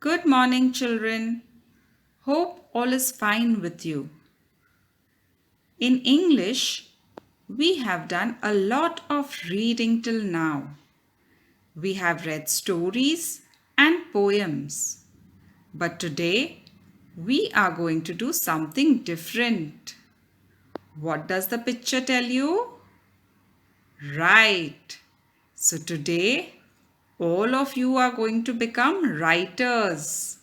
Good morning, children. Hope all is fine with you. In English, we have done a lot of reading till now. We have read stories and poems. But today, we are going to do something different. What does the picture tell you? Right. So today, all of you are going to become writers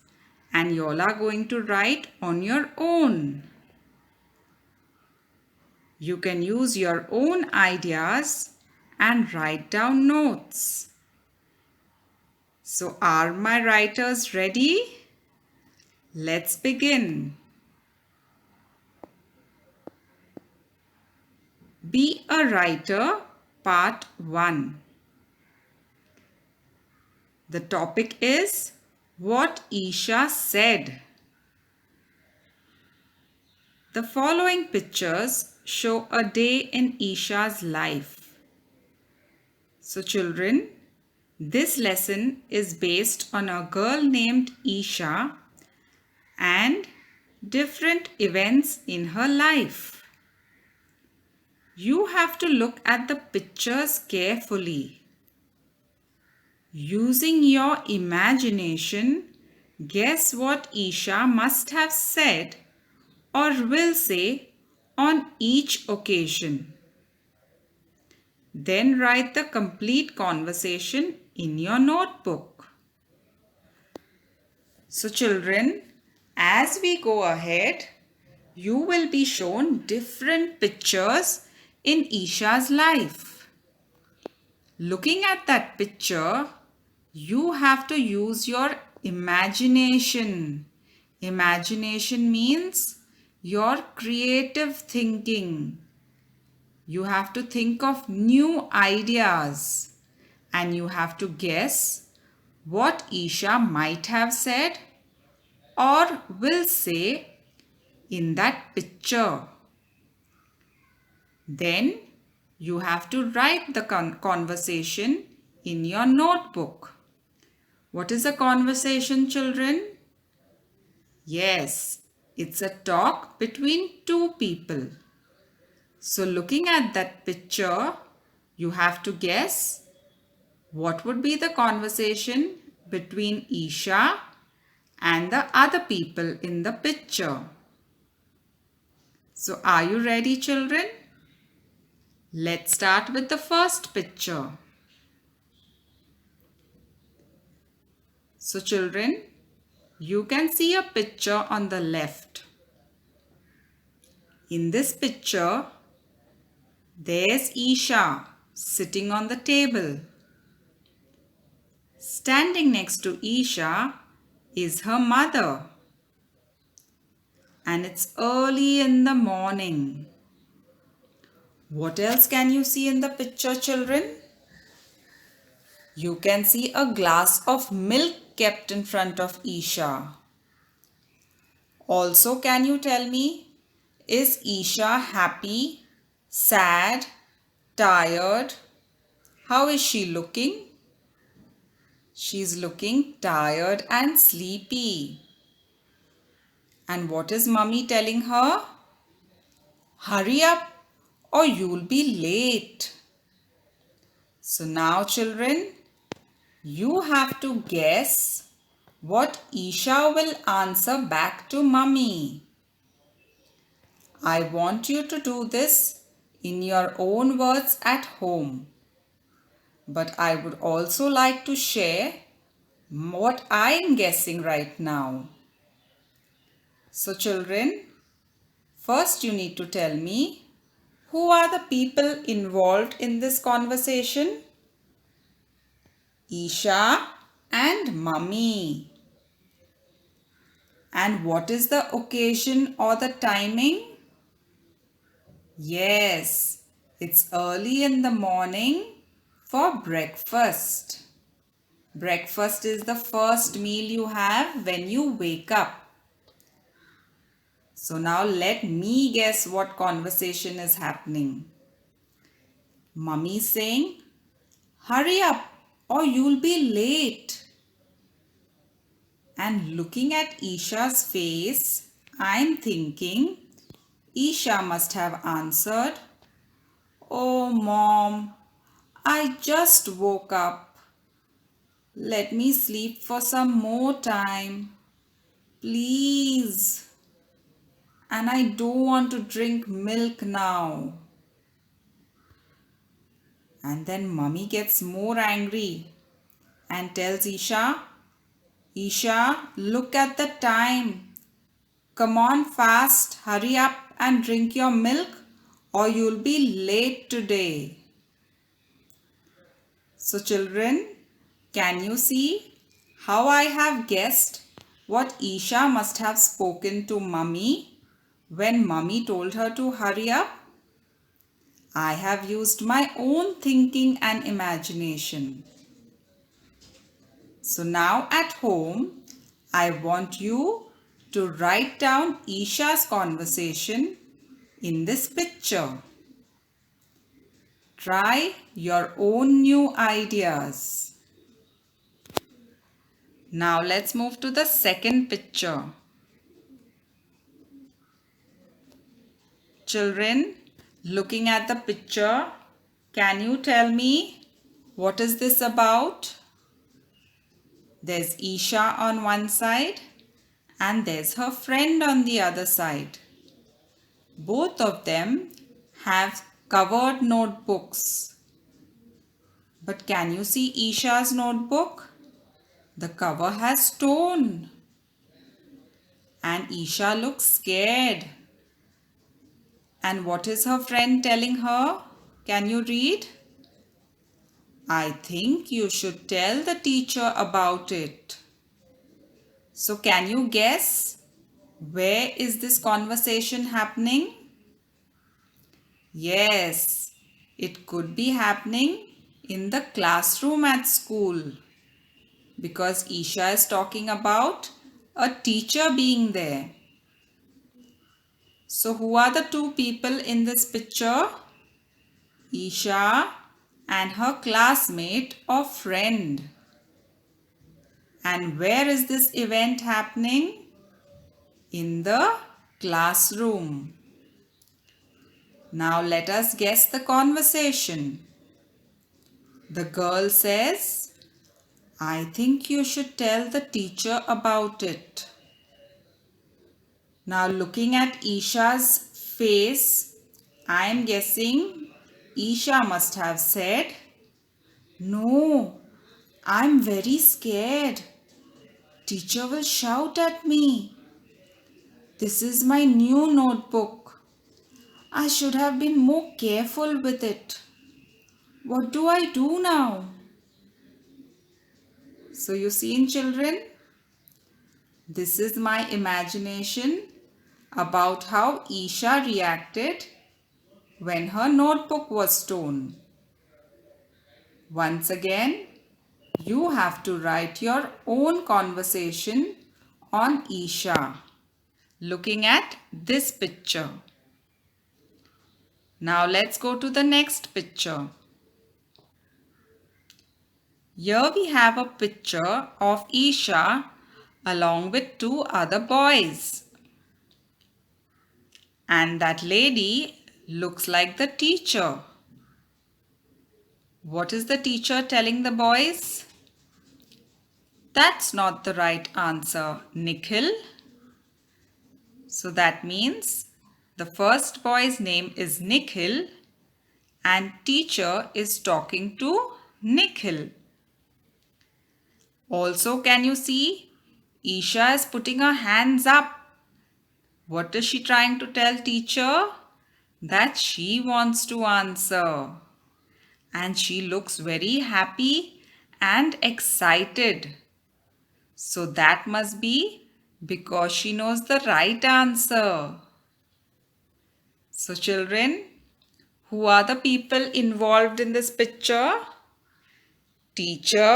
and you all are going to write on your own. You can use your own ideas and write down notes. So, are my writers ready? Let's begin. Be a writer, part 1. The topic is What Isha Said. The following pictures show a day in Isha's life. So, children, this lesson is based on a girl named Isha and different events in her life. You have to look at the pictures carefully. Using your imagination, guess what Isha must have said or will say on each occasion. Then write the complete conversation in your notebook. So children, as we go ahead, you will be shown different pictures in Isha's life. Looking at that picture, you have to use your imagination. Imagination means your creative thinking. You have to think of new ideas and you have to guess what Isha might have said or will say in that picture. Then you have to write the conversation in your notebook. What is a conversation, children? Yes, it's a talk between two people. So looking at that picture, you have to guess what would be the conversation between Isha and the other people in the picture. So are you ready, children? Let's start with the first picture. So children, you can see a picture on the left. In this picture, there's Isha sitting on the table. Standing next to Isha is her mother. And it's early in the morning. What else can you see in the picture, children? You can see a glass of milk kept in front of Isha. Also, can you tell me, is Isha happy, sad, tired? How is she looking? She's looking tired and sleepy. And what is Mummy telling her? Hurry up or you'll be late. So now children, you have to guess what Isha will answer back to Mummy. I want you to do this in your own words at home. But I would also like to share what I am guessing right now. So children, first you need to tell me, who are the people involved in this conversation? Isha and Mummy. And what is the occasion or the timing? Yes, it's early in the morning for breakfast. Breakfast is the first meal you have when you wake up. So now let me guess what conversation is happening. Mummy is saying, hurry up or you'll be late. And looking at Isha's face, I'm thinking Isha must have answered, "Oh, Mom, I just woke up. Let me sleep for some more time, please. And I don't want to drink milk now." And then Mummy gets more angry and tells Isha, "Isha, look at the time. Come on fast, hurry up and drink your milk or you'll be late today." So children, can you see how I have guessed what Isha must have spoken to Mummy when Mummy told her to hurry up? I have used my own thinking and imagination. So now at home, I want you to write down Isha's conversation in this picture. Try your own new ideas. Now let's move to the second picture. Children, looking at the picture, can you tell me what is this about? There's Isha on one side and there's her friend on the other side. Both of them have covered notebooks. But can you see Isha's notebook? The cover has torn and Isha looks scared. And what is her friend telling her? Can you read? "I think you should tell the teacher about it." So can you guess where is this conversation happening? Yes, it could be happening in the classroom at school because Isha is talking about a teacher being there. So who are the two people in this picture? Isha and her classmate or friend. And where is this event happening? In the classroom. Now let us guess the conversation. The girl says, "I think you should tell the teacher about it." Now looking at Isha's face, I am guessing Isha must have said, "No, I'm very scared. Teacher will shout at me. This is my new notebook. I should have been more careful with it. What do I do now?" So you see, children, this is my imagination about how Isha reacted when her notebook was torn. Once again, you have to write your own conversation on Isha, looking at this picture. Now let's go to the next picture. Here we have a picture of Isha along with two other boys. And that lady looks like the teacher. What is the teacher telling the boys? That's not the right answer, Nikhil. So that means the first boy's name is Nikhil and teacher is talking to Nikhil. Also, can you see Isha is putting her hands up? What is she trying to tell teacher? That she wants to answer. And she looks very happy and excited. So that must be because she knows the right answer. So children, who are the people involved in this picture? Teacher,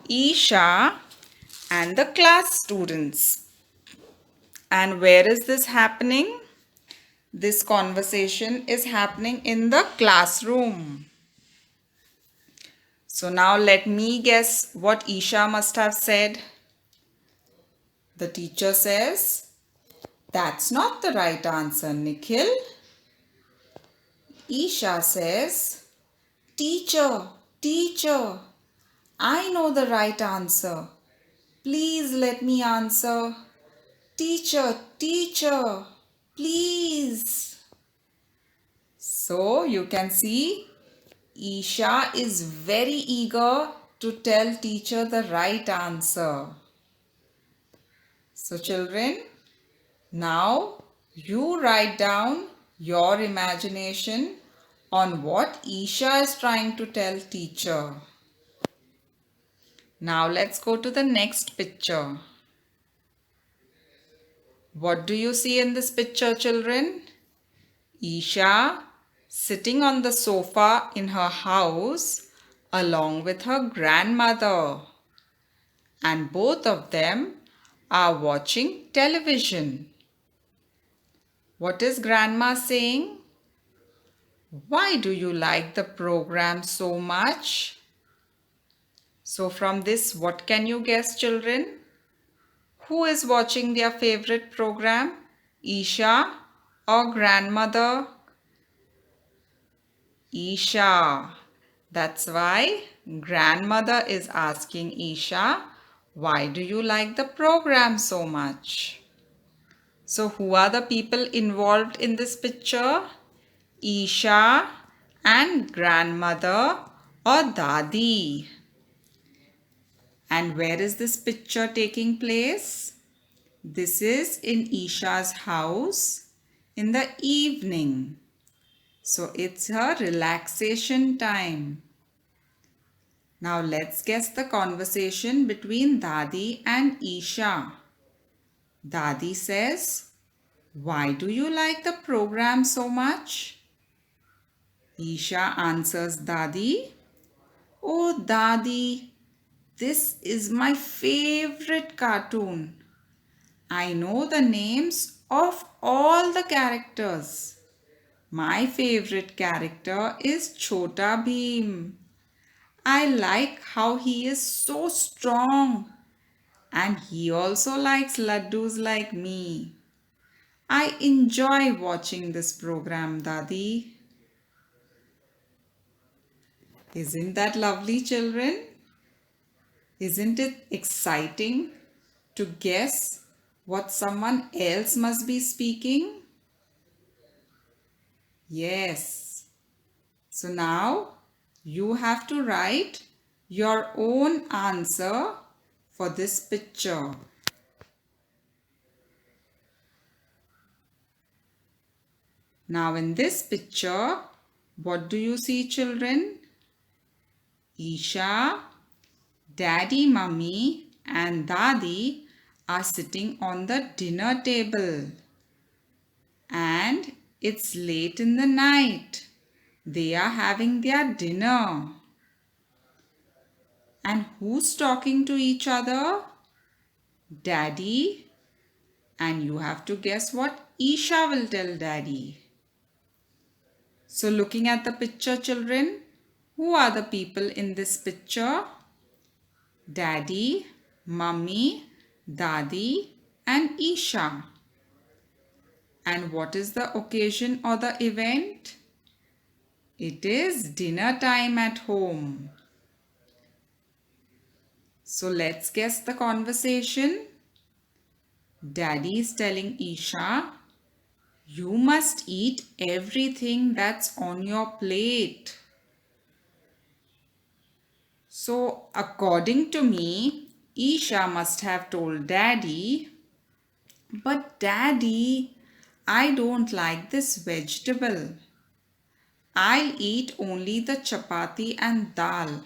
Isha and the class students. And where is this happening? This conversation is happening in the classroom. So now let me guess what Isha must have said. The teacher says, "That's not the right answer, Nikhil." Isha says, "Teacher, teacher, I know the right answer. Please let me answer. Teacher, teacher, please." So you can see Isha is very eager to tell teacher the right answer. So children, now you write down your imagination on what Isha is trying to tell teacher. Now let's go to the next picture. What do you see in this picture, children? Isha sitting on the sofa in her house along with her grandmother, and both of them are watching television. What is grandma saying? Why do you like the program so much? So from this, what can you guess, children? Who is watching their favorite program? Isha or grandmother? Isha. That's why grandmother is asking Isha, why do you like the program so much? So who are the people involved in this picture? Isha and grandmother or Dadi. And where is this picture taking place? This is in Isha's house in the evening. So it's her relaxation time. Now let's guess the conversation between Dadi and Isha. Dadi says, "Why do you like the program so much?" Isha answers Dadi, "Oh Dadi, this is my favorite cartoon. I know the names of all the characters. My favorite character is Chota Bheem. I like how he is so strong, and he also likes laddus like me. I enjoy watching this program, Dadi." Isn't that lovely, children? Isn't it exciting to guess what someone else must be speaking? Yes. So now you have to write your own answer for this picture. Now in this picture, what do you see, children? Isha, Daddy, Mummy and Dadi are sitting on the dinner table. And it's late in the night. They are having their dinner. And who's talking to each other? Daddy. And you have to guess what Isha will tell Daddy. So looking at the picture, children, who are the people in this picture? Daddy, Mummy, Dadi and Isha. And what is the occasion or the event? It is dinner time at home. So let's guess the conversation. Daddy is telling Isha, "You must eat everything that's on your plate." So according to me, Isha must have told Daddy, "But Daddy, I don't like this vegetable. I'll eat only the chapati and dal.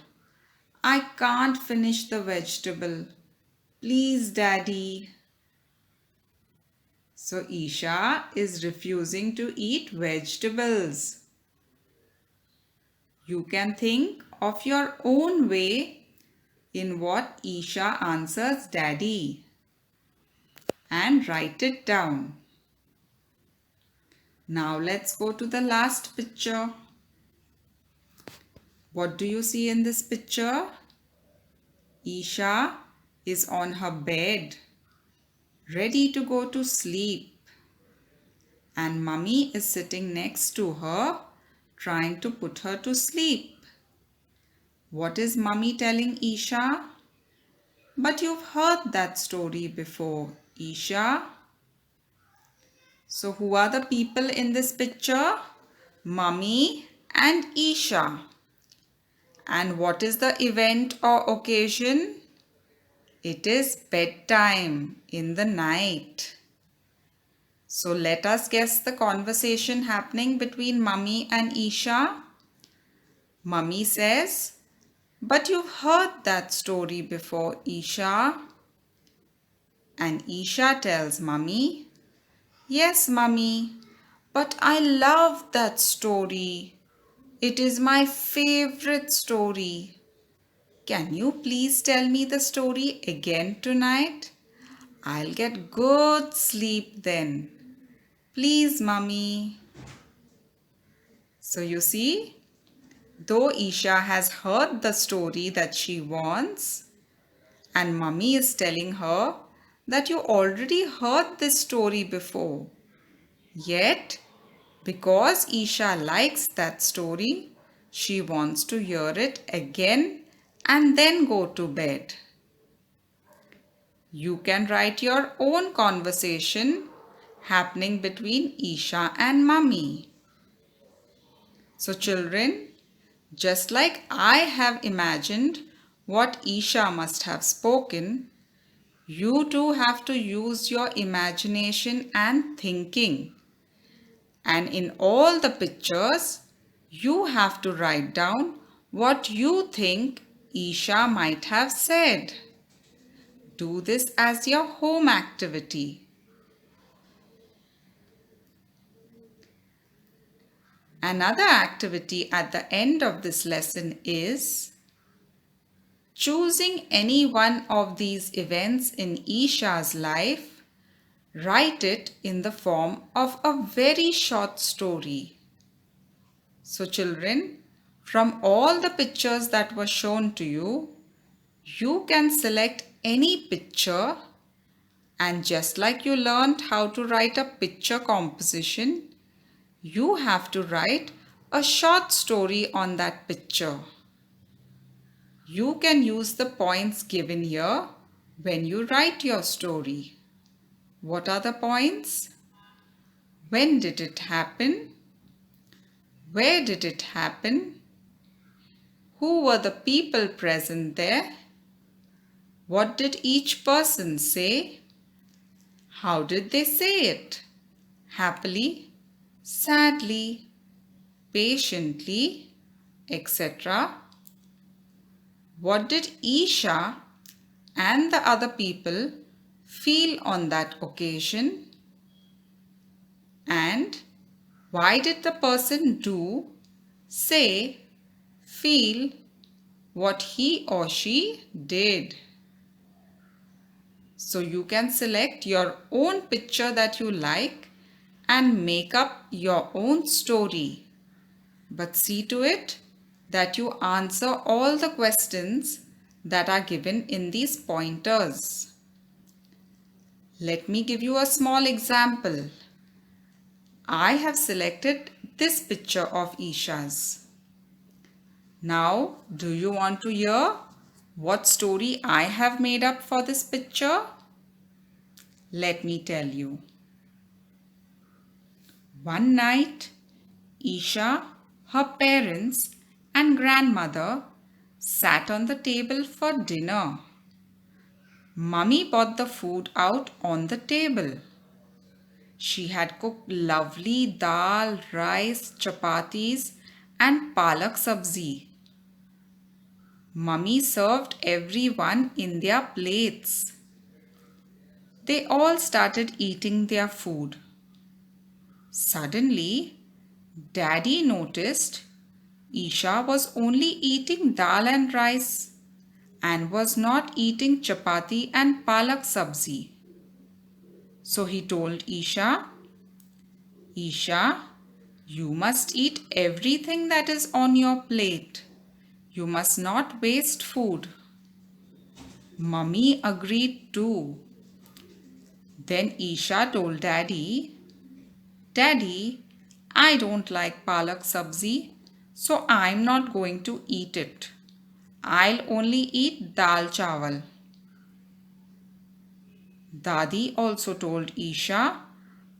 I can't finish the vegetable. Please, Daddy." So Isha is refusing to eat vegetables. You can think of your own way in what Isha answers Daddy and write it down. Now let's go to the last picture. What do you see in this picture? Isha is on her bed ready to go to sleep. And Mummy is sitting next to her, trying to put her to sleep. What is Mummy telling Isha? But you've heard that story before, Isha. So who are the people in this picture? Mummy and Isha. And what is the event or occasion? It is bedtime in the night. So let us guess the conversation happening between Mummy and Isha. Mummy says, but you've heard that story before, Isha. And Isha tells Mummy, yes, Mummy, but I love that story. It is my favorite story. Can you please tell me the story again tonight? I'll get good sleep then. Please, Mummy. So you see, though Isha has heard the story that she wants, and Mummy is telling her that you already heard this story before. Yet, because Isha likes that story, she wants to hear it again and then go to bed. You can write your own conversation happening between Isha and Mummy. So children, just like I have imagined what Isha must have spoken, you too have to use your imagination and thinking. And in all the pictures, you have to write down what you think Isha might have said. Do this as your home activity. Another activity at the end of this lesson is choosing any one of these events in Isha's life. Write it in the form of a very short story. So children, from all the pictures that were shown to you, you can select any picture, and just like you learned how to write a picture composition, you have to write a short story on that picture. You can use the points given here when you write your story. What are the points? When did it happen? Where did it happen? Who were the people present there? What did each person say? How did they say it? Happily, sadly, patiently, etc. What did Isha and the other people feel on that occasion? And why did the person do, say, feel what he or she did? So you can select your own picture that you like and make up your own story. But see to it that you answer all the questions that are given in these pointers. Let me give you a small example. I have selected this picture of Isha's. Now, do you want to hear what story I have made up for this picture? Let me tell you. One night, Isha, her parents, and grandmother sat on the table for dinner. Mummy brought the food out on the table. She had cooked lovely dal, rice, chapatis, and palak sabzi. Mummy served everyone in their plates. They all started eating their food. Suddenly, Daddy noticed Isha was only eating dal and rice and was not eating chapati and palak sabzi. So he told Isha, Isha, you must eat everything that is on your plate. You must not waste food. Mummy agreed too. Then Isha told Daddy, Daddy, I don't like palak sabzi, so I'm not going to eat it. I'll only eat dal chawal. Dadi also told Isha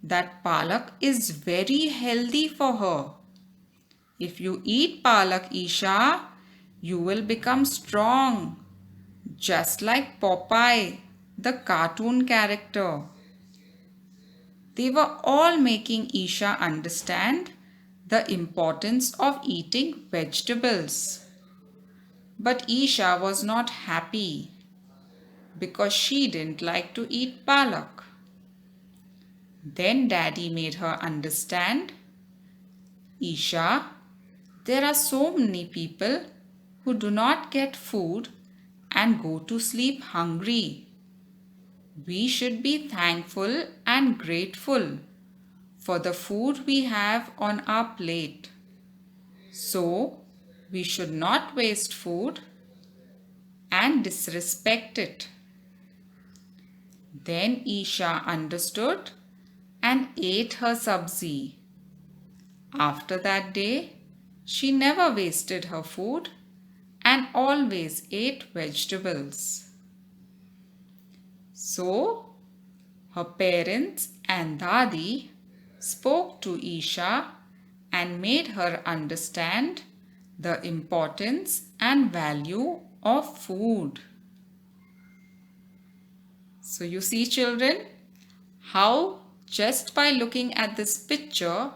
that palak is very healthy for her. If you eat palak, Isha, you will become strong, just like Popeye, the cartoon character. They were all making Isha understand the importance of eating vegetables. But Isha was not happy because she didn't like to eat palak. Then Daddy made her understand, Isha, there are so many people who do not get food and go to sleep hungry. We should be thankful and grateful for the food we have on our plate. So, we should not waste food and disrespect it. Then Isha understood and ate her sabzi. After that day, she never wasted her food and always ate vegetables. So, her parents and Dadi spoke to Isha and made her understand the importance and value of food. So, you see, children, how just by looking at this picture,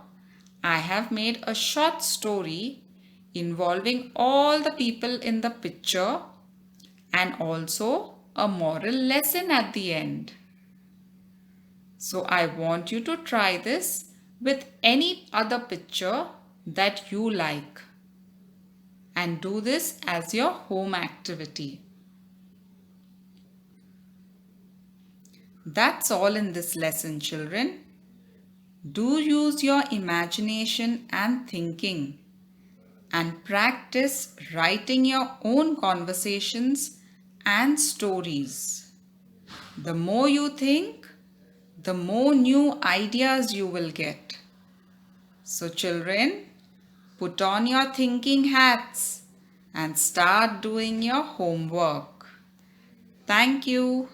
I have made a short story involving all the people in the picture and also a moral lesson at the end. So I want you to try this with any other picture that you like and do this as your home activity. That's all in this lesson, children. Do use your imagination and thinking and practice writing your own conversations and stories. The more you think, the more new ideas you will get. So children, put on your thinking hats and start doing your homework. Thank you.